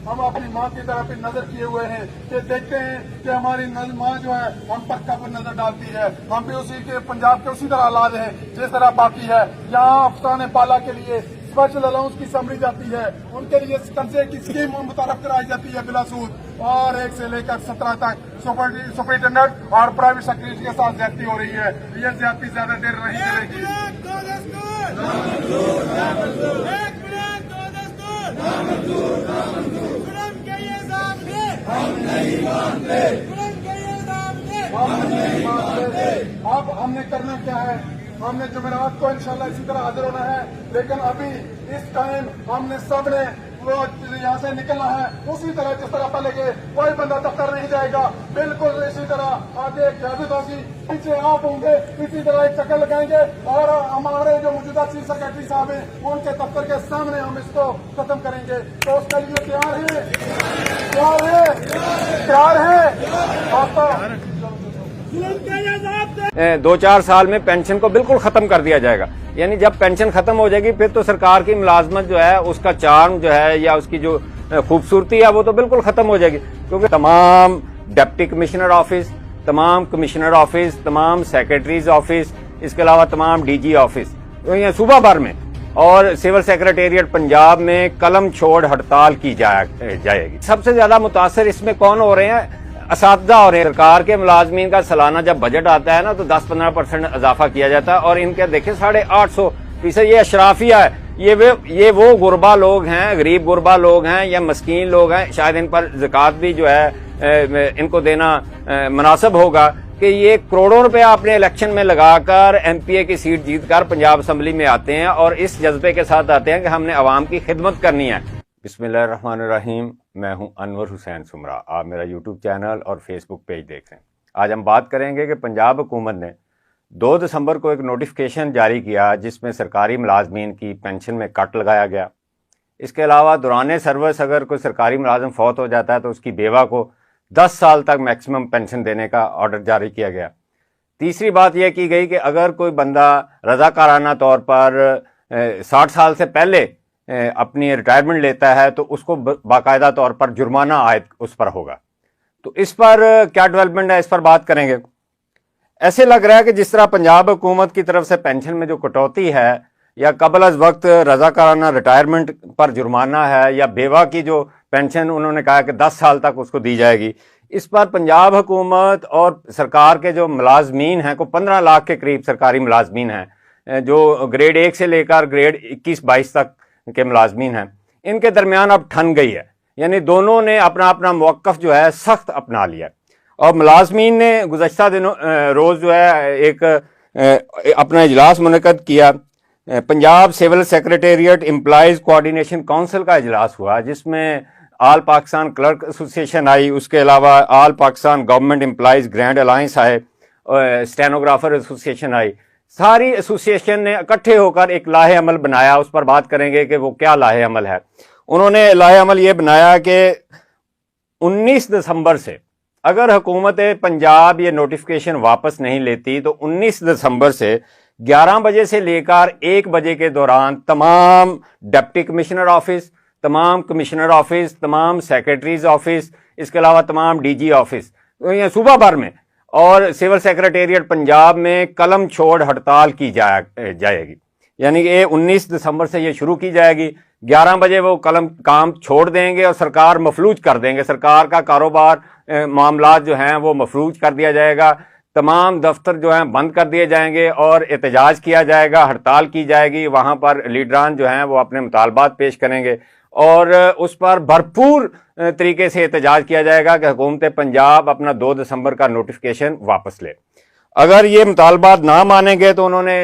हम अपनी माँ की तरफ नजर किए हुए हैं कि देखते हैं कि हमारी माँ जो है हम पर कब नजर डालती है। हम भी उसी के पंजाब के उसी तरह हालात हैं जिस तरह बाकी है। यहाँ अफसाने पाला के लिए स्पेशल अलाउंस की समरी जाती है, उनके लिए कर्जे की स्कीम मुतारफ कराई जाती है बिला सूद, और 1 से लेकर 17 तक सुपरिटेंडेंट और प्राइवेट सेक्रेटरी के साथ ज्यादती हो रही है। ये ज्यादती ज्यादा देर नहीं चलेगी। अब हमने करना क्या है, हमने जुमेरात को इंशाल्लाह इसी तरह हाजिर होना है, लेकिन अभी इस टाइम हमने सब ने यहाँ से निकलना है उसी तरह जिस तरह पहले के। कोई बंदा दफ्तर नहीं जाएगा, बिल्कुल इसी तरह आगे क्यादत होगी, पीछे आप होंगे, इसी तरह एक चक्कर लगाएंगे और हमारे जो मौजूदा चीफ सेक्रेटरी साहब हैं उनके दफ्तर के सामने हम इसको खत्म करेंगे। तो उसके लिए तैयार है, तैयार है, तैयार है। आपका 2-4 साल में पेंशन को बिल्कुल खत्म कर दिया जाएगा। यानी जब पेंशन खत्म हो जाएगी फिर तो सरकार की मुलाजमत जो है उसका चार्म जो है या उसकी जो खूबसूरती है वो तो बिल्कुल खत्म हो जाएगी, क्योंकि तमाम डिप्टी कमिश्नर ऑफिस, तमाम कमिश्नर ऑफिस, तमाम सेक्रेटरीज ऑफिस, इसके अलावा तमाम डीजी ऑफिस तो सूबा भर में और सिविल सेक्रेटेरिएट पंजाब में कलम छोड़ हड़ताल की जाएगी। सबसे ज्यादा मुतासर इसमें कौन हो रहे हैं? असातिज़ा हो रहे हैं। सरकार के मुलाजमीन का सालाना जब बजट आता है ना तो 10-15% इजाफा किया जाता है, और इनके देखे 850%। ये अशराफिया है, ये वो गुरबा लोग हैं, गरीब गुरबा लोग हैं या मस्कीन लोग हैं, शायद इन पर ज़कात भी जो है इनको देना मुनासिब होगा कि ये करोड़ों रुपए अपने इलेक्शन में लगाकर MPA की सीट जीतकर पंजाब असम्बली में आते हैं और इस जज्बे के साथ आते हैं कि हमने अवाम की खिदमत करनी है। बिस्मिल्लाहिर्रहमानिर्रहीम, मैं हूं अनवर हुसैन सुमरा। आप मेरा यूट्यूब चैनल और फेसबुक पेज देख रहे हैं। आज हम बात करेंगे कि पंजाब हुकूमत ने 2 दिसंबर को एक नोटिफिकेशन जारी किया जिसमें सरकारी मुलाजमीन की पेंशन में कट लगाया गया। इसके अलावा दौरान सर्विस अगर कोई सरकारी मुलाजिम फौत हो जाता है तो उसकी बेवा को 10 साल तक मैक्सिमम पेंशन देने का ऑर्डर जारी किया गया। तीसरी बात यह की गई कि अगर कोई बंदा रज़ाकाराना तौर पर 60 साल से पहले अपनी रिटायरमेंट लेता है तो उसको बाकायदा तौर पर जुर्माना आयद उस पर होगा। तो इस पर क्या डेवलपमेंट है, इस पर बात करेंगे। ऐसे लग रहा है कि जिस तरह पंजाब हुकूमत की तरफ से पेंशन में जो कटौती है या कबल अज वक्त रज़ाकाराना रिटायरमेंट पर जुर्माना है या बेवा की जो पेंशन उन्होंने कहा कि 10 साल तक उसको दी जाएगी, इस पर पंजाब हुकूमत और सरकार के जो मुलाजमीन हैं को 15 लाख के करीब सरकारी मुलाजमीन हैं जो ग्रेड 1 से लेकर ग्रेड 21-22 तक के मुलाजमीन हैं, इनके दरमियान अब ठन गई है। यानी दोनों ने अपना अपना मौक़िफ़ जो है सख्त अपना लिया और मुलाजमीन ने गुज़श्ता दिनों रोज़ जो है एक अपना इजलास मुनक़द किया। Punjab civil secretariat employees coordination council का इजलास हुआ जिसमें ऑल पाकिस्तान क्लर्क एसोसिएशन आई, उसके अलावा all Pakistan government employees grand alliance आए, स्टेनोग्राफर एसोसिएशन आई। सारी एसोसिएशन ने इकट्ठे होकर एक लाहे अमल बनाया। उस पर बात करेंगे कि वो क्या लाहे अमल है। उन्होंने लाहे अमल ये बनाया कि 19 दिसंबर से अगर हुकूमत पंजाब ये नोटिफिकेशन वापस नहीं लेती तो 19 दिसंबर से 11 बजे से लेकर 1 बजे के दौरान तमाम डिप्टी कमिश्नर ऑफिस, तमाम कमिश्नर ऑफिस, तमाम सेक्रेटरीज ऑफिस, इसके अलावा तमाम डीजी ऑफिस तो सूबा भर में और सिविल सेक्रेटेरिएट पंजाब में कलम छोड़ हड़ताल की जाएगी। यानी कि 19 दिसंबर से ये शुरू की जाएगी। 11 बजे वो काम छोड़ देंगे और सरकार मफलूज कर देंगे। सरकार का कारोबार मामलात जो हैं वो मफलूज कर दिया जाएगा। तमाम दफ्तर जो हैं बंद कर दिए जाएंगे और एहतजाज किया जाएगा, हड़ताल की जाएगी। वहाँ पर लीडरान जो हैं वो अपने मुतालबात पेश करेंगे और उस पर भरपूर तरीके से एहतजाज किया जाएगा कि हुकूमत पंजाब अपना 2 दिसंबर का नोटिफिकेशन वापस ले। अगर ये मुतालबात ना मानेंगे तो उन्होंने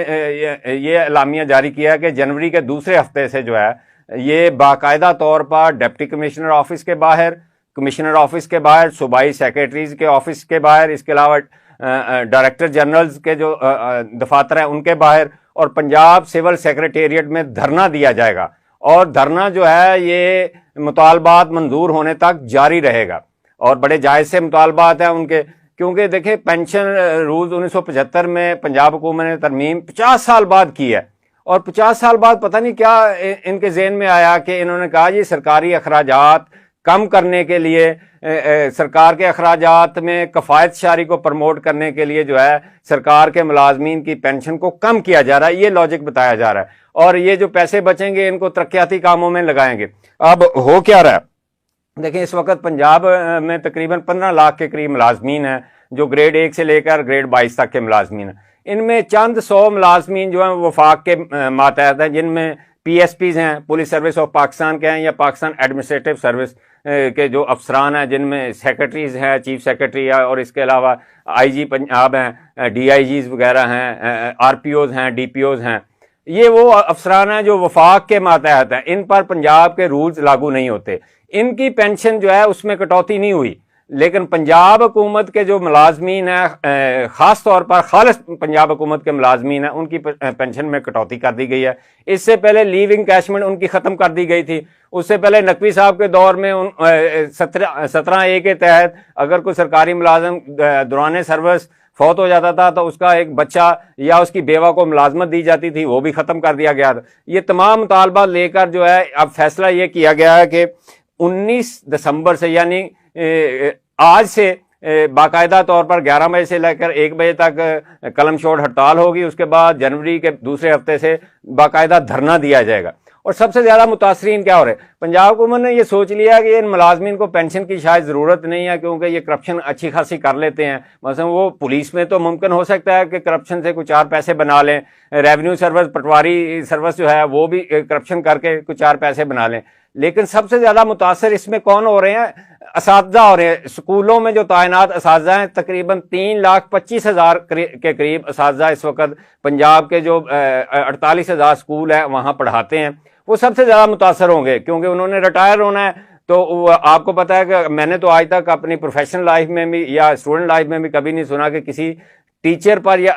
ये एलामिया जारी किया कि जनवरी के दूसरे हफ्ते से जो है ये बाकायदा तौर पर डिप्टी कमिश्नर ऑफिस के बाहर, कमिश्नर ऑफिस के बाहर, सूबाई सेक्रेटरीज के ऑफिस के बाहर, इसके अलावा डायरेक्टर जनरल्स के जो दफातर हैं उनके बाहर और पंजाब सिविल सेक्रेटेरिएट में धरना दिया जाएगा। और धरना जो है ये मुतालबात मंजूर होने तक जारी रहेगा और बड़े जायज़ से मुतालबात हैं उनके, क्योंकि देखिए पेंशन रूल्स 1975 में पंजाब हुकूमत ने तरमीम 50 साल बाद की है और 50 साल बाद पता नहीं क्या इनके ज़हन में आया कि इन्होंने कहा जी सरकारी अखराजात کم کرنے کے لیے سرکار کے اخراجات میں کفایت شاری کو پروموٹ کرنے کے لیے جو ہے سرکار کے ملازمین کی پینشن کو کم کیا جا رہا ہے، یہ لاجک بتایا جا رہا ہے، اور یہ جو پیسے بچیں گے ان کو ترقیاتی کاموں میں لگائیں گے۔ اب ہو کیا رہا ہے، دیکھیں اس وقت پنجاب میں تقریباً 15 لاکھ کے قریب ملازمین ہیں جو گریڈ 1 سے لے کر گریڈ 22 تک کے ملازمین ہیں۔ ان میں چند 100 ملازمین جو ہیں وفاق کے ماتحت ہیں، جن میں پی ایس پیز ہیں، پولیس سروس آف پاکستان کے ہیں، یا پاکستان ایڈمنسٹریٹو سروس کے جو افسران ہیں، جن میں سیکرٹریز ہیں، چیف سیکرٹری ہے، اور اس کے علاوہ آئی جی پنجاب ہیں، ڈی آئی جیز وغیرہ ہیں، آر پی اوز ہیں، ڈی پی اوز ہیں۔ یہ وہ افسران ہیں جو وفاق کے ماتحت ہیں، ان پر پنجاب کے رولز لاگو نہیں ہوتے، ان کی پینشن جو ہے اس میں کٹوتی نہیں ہوئی، لیکن پنجاب حکومت کے جو ملازمین ہیں، خاص طور پر خالص پنجاب حکومت کے ملازمین ہیں، ان کی پینشن میں کٹوتی کر دی گئی ہے۔ اس سے پہلے لیو انکیشمنٹ ان کی ختم کر دی گئی تھی، اس سے پہلے نقوی صاحب کے دور میں 17A کے تحت اگر کوئی سرکاری ملازم دوران سروس فوت ہو جاتا تھا تو اس کا ایک بچہ یا اس کی بیوہ کو ملازمت دی جاتی تھی، وہ بھی ختم کر دیا گیا تھا۔ یہ تمام مطالبات لے کر جو ہے اب فیصلہ یہ کیا گیا ہے کہ 19 دسمبر سے، یعنی آج سے باقاعدہ طور پر 11 بجے سے لے کر 1 بجے تک قلم چھوڑ ہڑتال ہوگی، اس کے بعد جنوری کے دوسرے ہفتے سے باقاعدہ دھرنا دیا جائے گا۔ اور سب سے زیادہ متاثرین کیا ہو رہے ہیں؟ پنجاب حکومت نے یہ سوچ لیا کہ ان ملازمین کو پینشن کی شاید ضرورت نہیں ہے، کیونکہ یہ کرپشن اچھی خاصی کر لیتے ہیں۔ مثلا وہ پولیس میں تو ممکن ہو سکتا ہے کہ کرپشن سے کچھ 4 پیسے بنا لیں، ریونیو سروس، پٹواری سروس جو ہے وہ بھی کرپشن کر کے کچھ 4 پیسے بنا لیں، لیکن سب سے زیادہ متاثر اس میں کون ہو رہے ہیں؟ اساتذہ ہو رہے ہیں۔ اسکولوں میں جو تعینات اساتذہ ہیں، تقریباً 3,25,000 کے قریب اساتذہ اس وقت پنجاب کے جو 48,000 اسکول ہیں وہاں پڑھاتے ہیں، وہ سب سے زیادہ متاثر ہوں گے، کیونکہ انہوں نے ریٹائر ہونا ہے۔ تو آپ کو پتا ہے کہ میں نے تو آج تک اپنی پروفیشنل لائف میں بھی یا اسٹوڈنٹ لائف میں بھی کبھی نہیں سنا کہ کسی ٹیچر پر یا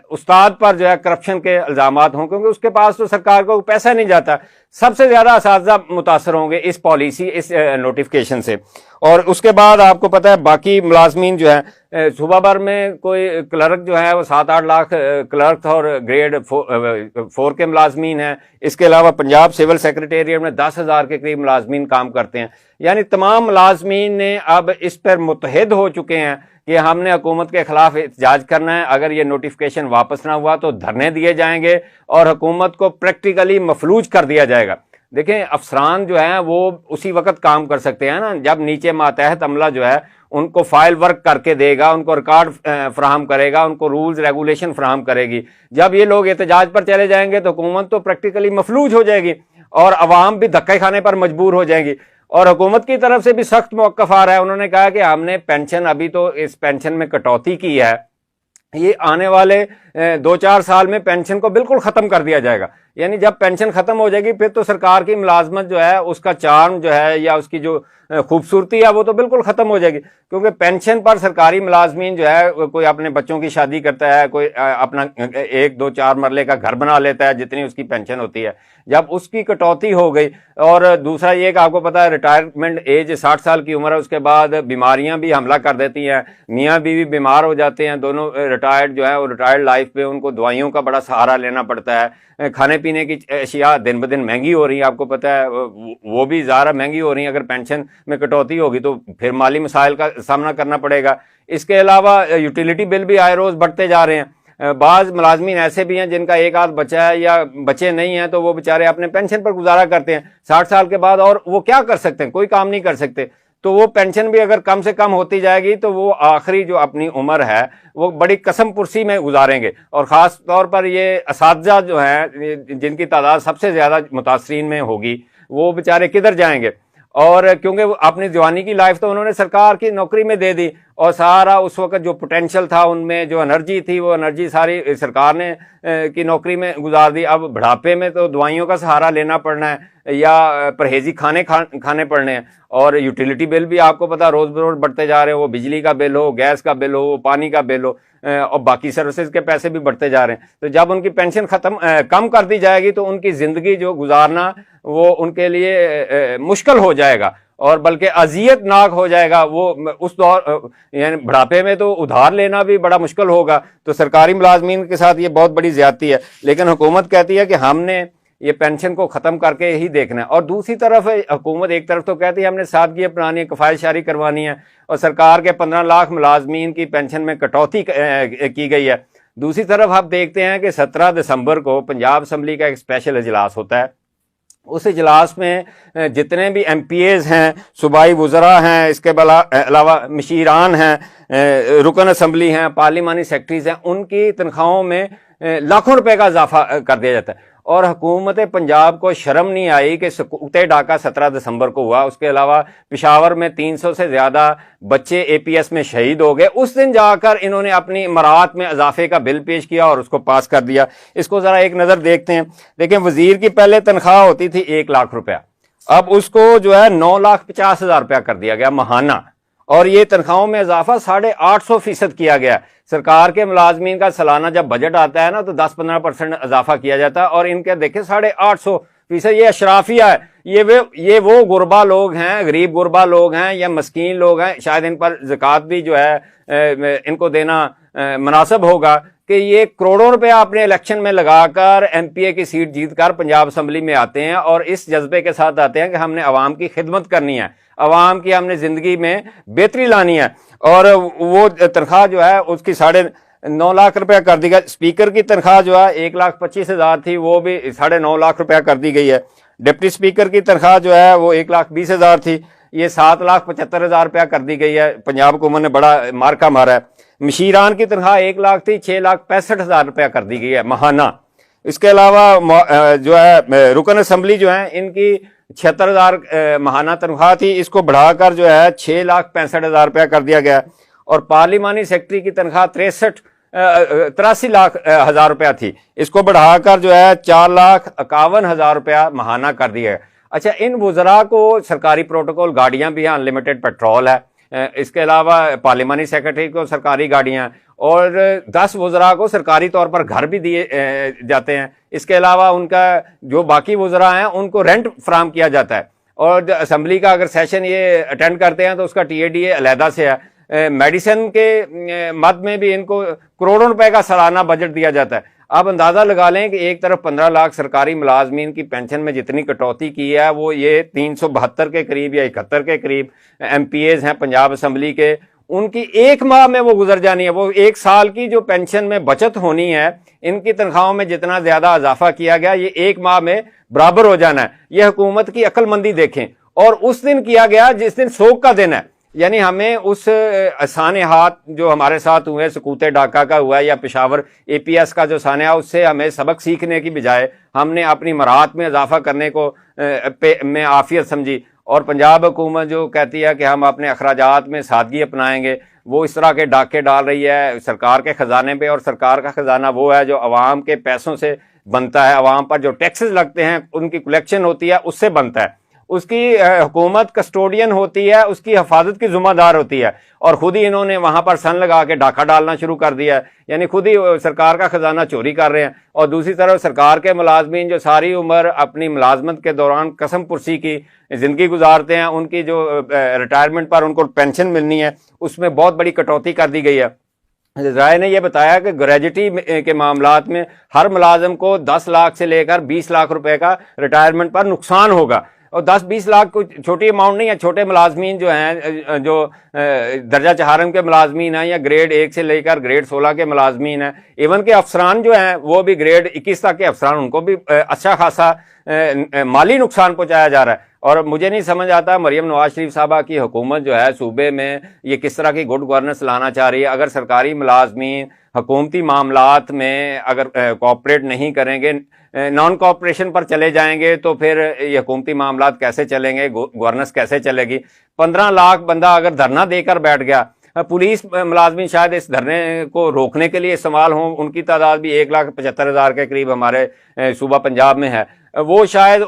استاد پر جو ہے کرپشن کے الزامات ہوں، کیونکہ اس کے پاس تو سرکار کو پیسہ نہیں جاتا۔ سب سے زیادہ اساتذہ متاثر ہوں گے اس پالیسی، اس نوٹیفکیشن سے۔ اور اس کے بعد آپ کو پتا ہے باقی ملازمین جو ہے صوبہ بھر میں کوئی کلرک جو ہے وہ 7-8 لاکھ کلرک اور گریڈ 4 کے ملازمین ہیں۔ اس کے علاوہ پنجاب سول سیکریٹریٹ میں 10,000 کے قریب ملازمین کام کرتے ہیں۔ یعنی تمام ملازمین نے اب اس پر متحد ہو چکے ہیں کہ ہم نے حکومت کے خلاف احتجاج کرنا ہے، اگر یہ نوٹیفکیشن واپس نہ ہوا تو دھرنے دیے جائیں گے اور حکومت کو پریکٹیکلی مفلوج کر دیا جائے گا۔ دیکھیں افسران جو ہیں وہ اسی وقت کام کر سکتے ہیں نا جب نیچے ماتحت عملہ جو ہے ان کو فائل ورک کر کے دے گا، ان کو ریکارڈ فراہم کرے گا، ان کو رولز ریگولیشن فراہم کرے گی۔ جب یہ لوگ احتجاج پر چلے جائیں گے تو حکومت تو پریکٹیکلی مفلوج ہو جائے گی اور عوام بھی دھکے کھانے پر مجبور ہو جائیں گی۔ اور حکومت کی طرف سے بھی سخت موقف آ رہا ہے، انہوں نے کہا کہ ہم نے پینشن ابھی تو اس پینشن میں کٹوتی کی ہے، یہ آنے والے 2-4 سال میں پینشن کو بالکل ختم کر دیا جائے گا۔ یعنی جب پینشن ختم ہو جائے گی پھر تو سرکار کی ملازمت جو ہے اس کا چارم جو ہے یا اس کی جو خوبصورتی ہے وہ تو بالکل ختم ہو جائے گی، کیونکہ پینشن پر سرکاری ملازمین جو ہے کوئی اپنے بچوں کی شادی کرتا ہے، کوئی اپنا 1-2-4 مرلے کا گھر بنا لیتا ہے جتنی اس کی پینشن ہوتی ہے۔ جب اس کی کٹوتی ہو گئی، اور دوسرا یہ کہ آپ کو پتا ہے ریٹائرمنٹ ایج 60 سال کی عمر ہے، اس کے بعد بیماریاں بھی حملہ کر دیتی ہیں، میاں بیوی بیمار ہو جاتے ہیں دونوں، ریٹائرڈ جو ہے وہ ریٹائرڈ لائف پہ ان کو دوائیوں کا بڑا سہارا لینا پڑتا ہے، کھانے پینے کی اشیاء دن بدن مہنگی ہو رہی ہیں، آپ کو پتا ہے وہ بھی زیادہ مہنگی ہو رہی ہیں۔ اگر پینشن میں کٹوتی ہوگی تو پھر مالی مسائل کا سامنا کرنا پڑے گا۔ اس کے علاوہ یوٹیلیٹی بل بھی آئے روز بڑھتے جا رہے ہیں۔ بعض ملازمین ایسے بھی ہیں جن کا ایک آدھ بچہ ہے یا بچے نہیں ہیں تو وہ بیچارے اپنے پینشن پر گزارا کرتے ہیں 60 سال کے بعد، اور وہ کیا کر سکتے ہیں؟ کوئی کام نہیں کر سکتے۔ تو وہ پینشن بھی اگر کم سے کم ہوتی جائے گی تو وہ آخری جو اپنی عمر ہے وہ بڑی قسم پرسی میں گزاریں گے۔ اور خاص طور پر یہ اساتذہ جو ہیں جن کی تعداد سب سے زیادہ متاثرین میں ہوگی، وہ بیچارے کدھر جائیں گے؟ اور کیونکہ وہ اپنی جوانی کی لائف تو انہوں نے سرکار کی نوکری میں دے دی، اور سارا اس وقت جو پوٹینشل تھا ان میں، جو انرجی تھی، وہ انرجی ساری سرکار نے کی نوکری میں گزار دی۔ اب بڑھاپے میں تو دوائیوں کا سہارا لینا پڑنا ہے یا پرہیزی کھانے پڑنے ہیں، اور یوٹیلیٹی بل بھی آپ کو پتا روز بروز بڑھتے جا رہے ہیں، وہ بجلی کا بل ہو، گیس کا بل ہو، پانی کا بل ہو، اور باقی سروسز کے پیسے بھی بڑھتے جا رہے ہیں۔ تو جب ان کی پینشن کم کر دی جائے گی تو ان کی زندگی جو گزارنا وہ ان کے لیے مشکل ہو جائے گا، اور بلکہ اذیت ناک ہو جائے گا۔ وہ اس دور یعنی بڑھاپے میں تو ادھار لینا بھی بڑا مشکل ہوگا۔ تو سرکاری ملازمین کے ساتھ یہ بہت بڑی زیادتی ہے، لیکن حکومت کہتی ہے کہ ہم نے ये पेंशन को ख़त्म करके ही देखना है। और दूसरी तरफ हुकूमत एक तरफ तो कहती है हमने सादगी अपनानी है, कफ़ायत करवानी है, और सरकार के 15 लाख मुलाजमीन की पेंशन में कटौती की गई है। दूसरी तरफ आप देखते हैं कि 17 दिसंबर को पंजाब असम्बली का एक स्पेशल इजलास होता है। उस इजलास में जितने भी MPAs हैं, सूबाई वुज़रा हैं, इसके अलावा मशीरान हैं, रुकन असम्बली हैं, पार्लिमानी सेक्रेटरीज हैं, उनकी तनख्वाहों में लाखों रुपए का इजाफा कर दिया जाता है। और हुकूमत पंजाब को शर्म नहीं आई कि सकूते डाका 17 दिसंबर को हुआ। उसके अलावा पेशावर में 300 से ज्यादा बच्चे APS में शहीद हो गए। उस दिन जाकर इन्होंने अपनी मराहत में इजाफे का बिल पेश किया और उसको पास कर दिया। इसको जरा एक नजर देखते हैं। देखिए, वजीर की पहले तनख्वाह होती थी 1 लाख रुपया, अब उसको जो है 9,50,000 रुपया कर दिया गया महाना, और ये तनख्वाहों में इजाफा 850% किया गया। सरकार के मुलाजमीन का सालाना जब बजट आता है ना तो 10-15% इजाफा किया जाता है, और इनके देखे 850%। ये अशराफिया है, ये वो गुरबा लोग हैं, गरीब गुरबा लोग हैं या मस्कीन लोग हैं, शायद इन पर ज़कात भी जो है इनको देना मुनासिब होगा कि ये करोड़ों रुपया अपने इलेक्शन में लगाकर MPA की सीट जीतकर पंजाब असम्बली में आते हैं, और इस जज्बे के साथ आते हैं कि हमने अवाम की खिदमत करनी है, अवाम की हमने जिंदगी में बेहतरी लानी है। और वो तनख्वाह जो है उसकी 9.5 लाख रुपया कर दी गई। स्पीकर की तनख्वाह जो है 1,25,000 थी, वो भी 9.5 लाख रुपया कर दी गई है। डिप्टी स्पीकर की तनख्वाह जो है वो 1,20,000 थी, ये 7,75,000 रुपया कर दी गई है। पंजाब हुकूमत ने बड़ा मार्का मारा है। मशीरान की तनख्वाह 1 लाख थी, 6,65,000 रुपया कर दी गई है महाना। इसके अलावा जो है रुकन असम्बली जो है इनकी 76,000 महाना तनख्वाह थी, इसको बढ़ाकर जो है 6,65,000 रुपया कर दिया गया। और पार्लिमानी सेक्रेटरी की तनख्वाह 83,00,000 रुपया थी, इसको बढ़ाकर जो है 4,51,000 रुपया महाना कर दिया है। अच्छा, इन वुज़रा को सरकारी प्रोटोकॉल गाड़ियां भी हैं, अनलिमिटेड पेट्रोल है, इसके अलावा पार्लिमानी सेक्रेटरी को सरकारी गाड़ियां, और 10 वुज़रा को सरकारी तौर पर घर भी दिए जाते हैं। इसके अलावा उनका जो बाकी वुज़रा हैं उनको रेंट फराहम किया जाता है। और असम्बली का अगर सेशन ये अटेंड करते हैं तो उसका TADA अलहदा से है। मेडिसिन के मद में भी इनको करोड़ों रुपए का सालाना बजट दिया जाता है। आप अंदाज़ा लगा लें कि एक तरफ 15 लाख सरकारी मुलाजमीन की पेंशन में जितनी कटौती की है वो ये 372 के करीब या 71 के करीब MPAs हैं पंजाब असम्बली के, उनकी 1 माह में वो गुजर जानी है। वो 1 साल की जो पेंशन में बचत होनी है, इनकी तनख्वाहों में जितना ज्यादा इजाफा किया गया ये 1 माह में बराबर हो जाना है। ये हुकूमत की अक्लमंदी देखें। और उस दिन किया गया जिस दिन सोग का दिन है, यानी हमें उस साने हाथ जो हमारे साथ हुए, सकूते डाका का हुआ या पेशावर APS का जो सानिया, उससे हमें सबक सीखने की बजाय हमने अपनी मराहत में इजाफा करने को में आफियत समझी। और पंजाब हुकूमत जो कहती है कि हम अपने अखराजात में सादगी अपनाएंगे, वो इस तरह के डाके डाल रही है सरकार के खजाने पे। और सरकार का खजाना वो है जो अवाम के पैसों से बनता है, अवाम पर जो टैक्सेस लगते हैं उनकी कलेक्शन होती है, उससे बनता है। उसकी हुकूमत कस्टोडियन होती है, उसकी हिफाजत की जिम्मेदार होती है, और खुद ही इन्होंने वहां पर सन लगा के डाका डालना शुरू कर दिया है, यानी खुद ही सरकार का खजाना चोरी कर रहे हैं। और दूसरी तरफ सरकार के मुलाजमीन जो सारी उम्र अपनी मुलाजमत के दौरान कसम पुरसी की जिंदगी गुजारते हैं, उनकी जो रिटायरमेंट पर उनको पेंशन मिलनी है उसमें बहुत बड़ी कटौती कर दी गई है। राय ने यह बताया कि ग्रेजुटी के मामलात में हर मुलाजम को 10 लाख से लेकर 20 लाख रुपए का रिटायरमेंट पर नुकसान होगा। और 10-20 लाख कोई छोटी अमाउंट नहीं है। छोटे मुलाजमीन जो हैं, जो दर्जा चहारम के मुलाजमीन हैं या ग्रेड 1 से लेकर ग्रेड 16 के मुलाजमीन हैं, इवन के अफसरान जो हैं वो भी ग्रेड 21 तक के अफसरान, उनको भी अच्छा खासा माली नुकसान पहुंचाया जा रहा है। और मुझे नहीं समझ आता मरियम नवाज शरीफ साहबा की हुकूमत जो है सूबे में ये किस तरह की गुड गवर्नेंस लाना चाह रही है। अगर सरकारी मुलाजमीन हुकूमती मामलात में अगर कोऑपरेट नहीं करेंगे, नॉन कोऑपरेशन पर चले जाएंगे, तो फिर ये हुकूमती मामलात कैसे चलेंगे, गवर्नेंस कैसे चलेगी। 15 लाख बंदा अगर धरना देकर बैठ गया, पुलिस मुलाजमीन शायद इस धरने को रोकने के लिए इस्तेमाल हों, उनकी तादाद भी 1,75,000 के करीब हमारे सूबा पंजाब में है। वो शायद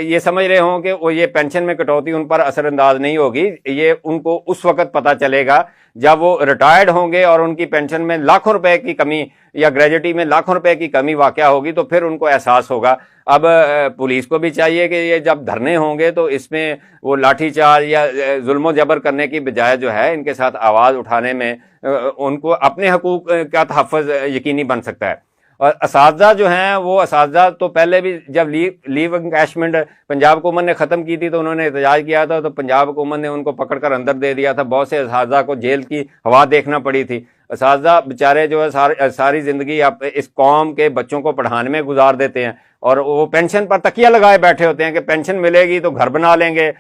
ये समझ रहे हों कि वो ये पेंशन में कटौती उन पर असरअंदाज नहीं होगी। ये उनको उस वक्त पता चलेगा जब वो रिटायर्ड होंगे और उनकी पेंशन में लाखों रुपए की कमी या ग्रेजुटी में लाखों रुपए की कमी वाक़या होगी, तो फिर उनको एहसास होगा। अब पुलिस को भी चाहिए कि ये जब धरने होंगे तो इसमें वो लाठीचार्ज या जुल्म जबर करने की बजाय जो है इनके साथ आवाज़ उठाने में उनको अपने हकूक़ का तहफ़्फ़ुज़ यकीनी बन सकता है। اور اساتذہ جو ہیں وہ اساتذہ تو پہلے بھی جب لیو انکیشمنٹ پنجاب حکومت نے ختم کی تھی تو انہوں نے احتجاج کیا تھا، تو پنجاب حکومت نے ان کو پکڑ کر اندر دے دیا تھا، بہت سے اساتذہ کو جیل کی ہوا دیکھنا پڑی تھی۔ اساتذہ بیچارے جو ہے ساری زندگی اس قوم کے بچوں کو پڑھانے میں گزار دیتے ہیں، اور وہ پینشن پر تکیہ لگائے بیٹھے ہوتے ہیں کہ پینشن ملے گی تو گھر بنا لیں گے،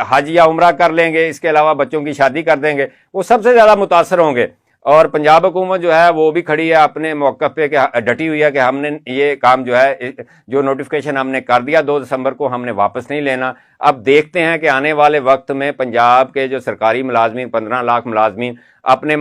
حج یا عمرہ کر لیں گے، اس کے علاوہ بچوں کی شادی کر دیں گے، وہ سب سے زیادہ متاثر ہوں گے۔ اور پنجاب حکومت جو ہے وہ بھی کھڑی ہے اپنے موقف پہ، کہ ڈٹی ہوئی ہے کہ ہم نے یہ کام جو ہے، جو نوٹیفیکیشن ہم نے کر دیا 2 دسمبر کو، ہم نے واپس نہیں لینا۔ اب دیکھتے ہیں کہ آنے والے وقت میں پنجاب کے جو سرکاری ملازمین 15 لاکھ ملازمین اپنے